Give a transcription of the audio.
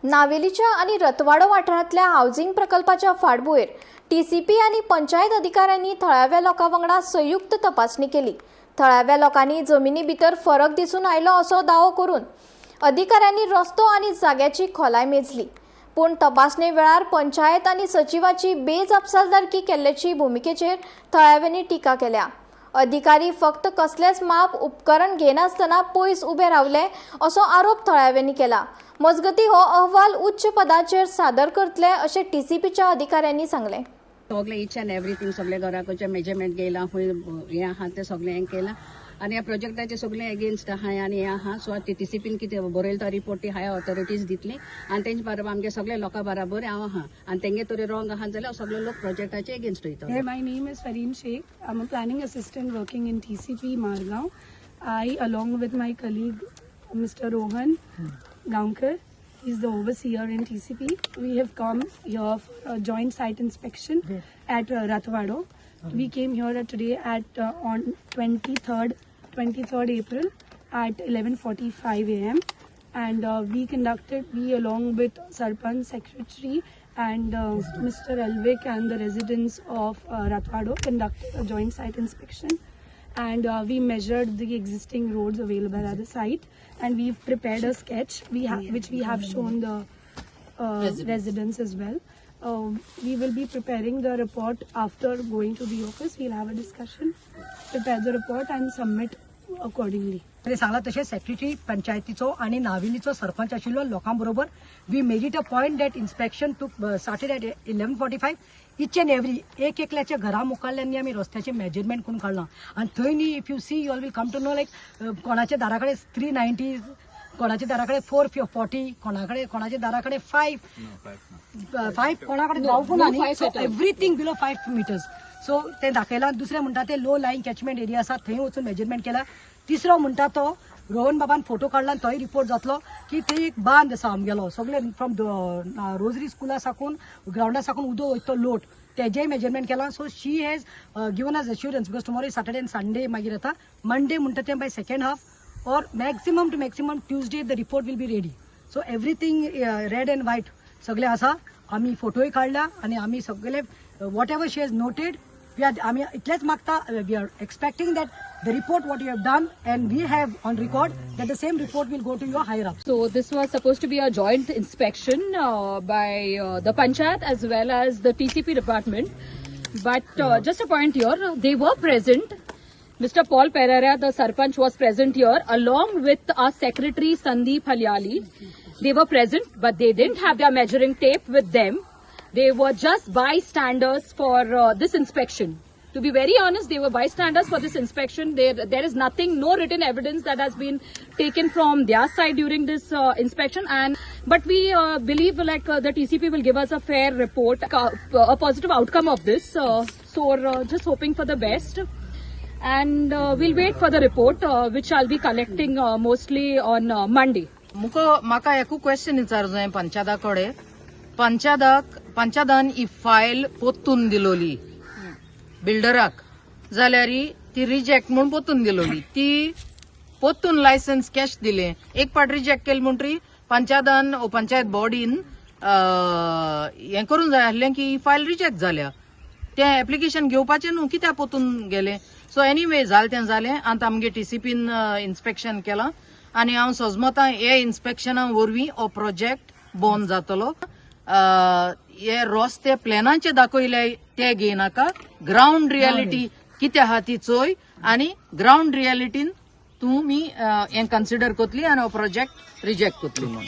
नावेलीच्या आणि रतवाडो वाठारांतल्या हावजिंग प्रकल्पाच्या फाटभुंयेर टीसीपी आणि पंचायत अधिकाऱ्यांनी थळाव्या लोकांवांगडा संयुक्त तपासणी केली। थळाव्या लोकांनी जमिनी भितर फरक दिसून आयलो असो दावो करून अधिकाऱ्यांनी रस्तो आणि जाग्याची खोलाय मेजली। पूण तपासणे वेळार पंचायत आणि सचिवाची बेजबाबदारकी केल्ल्याची भुमिकेचेर थळाव्यांनी टिका केल्या। अधिकारी फक्त कसलेच माप उपकरण घेनासतना पयस उबे रावले असो आरोप थळाव्यांनी केला। मजगती हो अहवाल उच्च पदाचेर सादर करतले अशें टीसीपीच्या अधिकाऱ्यांनी सांगले। सगळे इच एंड एवरीथिंग सगळे घराचे मेजरमेंट घेयला हे आहा ते सगळे हें केला आणि ह्या प्रोजेक्टाचे सगळे अगेन्स्ट आहाय आणि हे आहा सो टीसीपीन कितें बरयला तो रिपोर्ट ती हायर ऑथॉरिटीज दितली आणि तेंचे बरोबर आमगे सगळे लोकां बरोबर हांव आहा आणि तेंगे तरी रॉंग आहा जाल्यार सगळे लोक प्रोजेक्टाचे अगेन्स्ट वयता। My name is Fareem Sheikh. I'm a planning assistant working in TCP Margaon. I, along with my colleague Mr. Rohan Gaunkar, he's the overseer in TCP. We have come here for a joint site inspection at Rathwado. We came here today at on 23rd April at 11:45 a.m. and we along with Sarpanch Secretary and Mr. Elvik and the residents of Rathwado conducted a joint site inspection and we measured the existing roads available at the site and we've prepared a sketch which we have shown the residents as well. We will be preparing the report after going to the office. We'll have a discussion, prepare the report and submit accordingly. सांगला तशें secretary पंचायतीचो आणि नावेलीचो सरपंच आशिल्लो लोकां बरोबर we made it a point that inspection started at 11:45 each and every एकल्याच्या घरा मुखाल्ल्यांनी आमी रस्त्याचे मेजरमेंट करून काडला आणि थंय न्ही if you see you all will come to know like कोणाच्या दाराकडे 390 कोणाच्या दाराकडे 440 कोणाच्या दाराकडे 5 कोणाकडे जावपून एव्हरीथिंग बिलो 5 meters. सो ते दाखयला दुसरे म्हणटा ते लो लाईन कॅचमेंट एरिया आसा थंय वचून मेजरमेंट केला। तिसरो म्हणटा तो रोहन बाबान फोटो काढला तोय रिपोर्ट जातलो की ते एक बांद आसा आमगेलो सगळे फ्रॉम रोजरी स्कुला साकून ग्राउंडा साकून उदो वयता लोट तेजेय मेजरमेंट केला। So she has given us assurance because tomorrow is Saturday and Sunday मागीर येता मंडे म्हणटा ते बाय सेकंड हाफ और maximum to maximum Tuesday the report will be ready. So everything red and white सगळे आसा। आम्ही फोटोय काढला आणि आम्ही सगळे whatever she has noted आम्ही इतलेच मागता we are expecting that the report what you have done and we have on record that the same report will go to your higher up. So this was supposed to be a joint inspection by the Panchayat as well as the TCP department. But just a point here, they were present. Mr. Paul Pereira, the Sarpanch, was present here along with our secretary Sandeep Halyali. They were present, but they didn't have their measuring tape with them. They were just bystanders for this inspection. To be very honest, they were bystanders for this inspection. There is nothing, no written evidence that has been taken from their side during this inspection. But we believe like the TCP will give us a fair report, a positive outcome of this. So just hoping for the best. And we'll wait for the report, which I'll be collecting mostly on Monday. म्हाका एकू question विचारू जाय पंचायता कडेन पंचायतान ही file पोत्तून दिलोली बिल्डराक जाल्यार ती reject म्हणून पोत्तून दिलोली ती पोत्तून licence cash दिले एक पाट रिजेक्ट केले म्हणटरी पंचायतान पंचायत बॉडीन हें करून जाय आसलें की ही फायल रिजेक्ट जाल्या तें एप्लिकेशन घेवपाचें न्हू कित्याक पोत्तून गेले। सो एनीवे जालें तें जालें आतां आमगे टीसीपीन इन्स्पेक्शन केलां आनी हांव सोजमतां हे इन्स्पेक्शना वरवीं हो प्रोजेक्ट बंद जातलो। हे रस्ते प्लॅनाचे दाखयले ते घेयनाका ग्राउंड रियालिटी कितें आहा ती चोय आनी ग्राउंड रियालिटीन तुमी हें कन्सिडर कोतली आनी हो प्रोजेक्ट रिजेक्ट कोतली म्हणून।